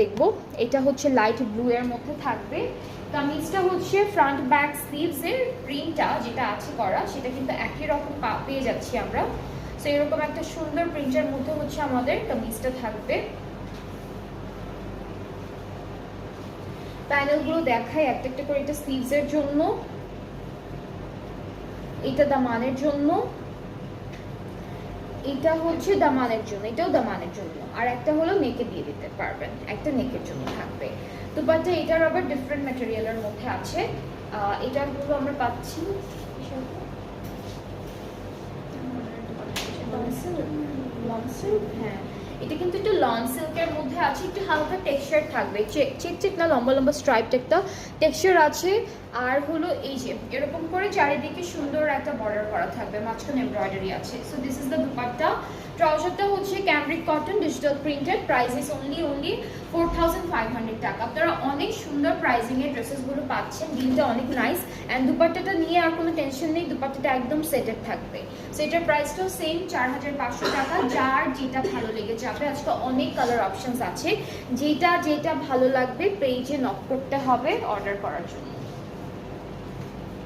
দেখবো। এটা হচ্ছে লাইট ব্লু এর মধ্যে থাকবে। কামিজটা হচ্ছে ফ্রন্ট ব্যাক স্লিভস এর প্রিন্টটা যেটা আছে করা সেটা কিন্তু একই রকম পেয়ে যাচ্ছি আমরা। সো এরকম একটা সুন্দর প্রিন্টের মধ্যে হচ্ছে আমাদের কামিজটা থাকবে। প্যানেলগুলো দেখাই একটা একটা করে। এটা স্লিভস এর জন্য, এটা দামানের জন্য, এটা হচ্ছে দামানের জন্য, এটাও দামানের জন্য, আর একটা হলো নেকে দিয়ে দিতে পারবেন, একটা নেকের জন্য থাকবে। দুপাট্টা এটার আবার ডিফারেন্ট ম্যাটেরিয়ালের মধ্যে আছে। এটার গুলো আমরা পাচ্ছি হ্যাঁ, এটা কিন্তু একটু লং সিল্কের মধ্যে আছে, একটু হালকা টেক্সচার থাকবে, চেক চেক না লম্বা লম্বা স্ট্রাইপড একটা টেক্সচার আছে। আর হলো এই যে এরকম করে চারিদিকে সুন্দর একটা বর্ডার করা থাকবে, মাঝখানে এমব্রয়ডারি আছে। So this is the dupatta. ট্রাউজারটা হচ্ছে cambric cotton digital printed, price is only 4500 টাকা। আপনারা অনেক সুন্দর প্রাইজিং এর ড্রেসেসগুলো পাচ্ছেন, ডিলটা অনেক নাইস। অ্যান্ড দুপাট্টাটা নিয়ে আর কোনো টেনশন নেই, দুপাট্টাটা একদম সেটেড থাকবে। সো এটার প্রাইসটাও সেম 4500 টাকা। যার যেটা ভালো লেগে যাবে, আজকে অনেক কালার অপশনস আছে, যেটা যেটা ভালো লাগবে পেজে নক করতে হবে অর্ডার করার জন্য।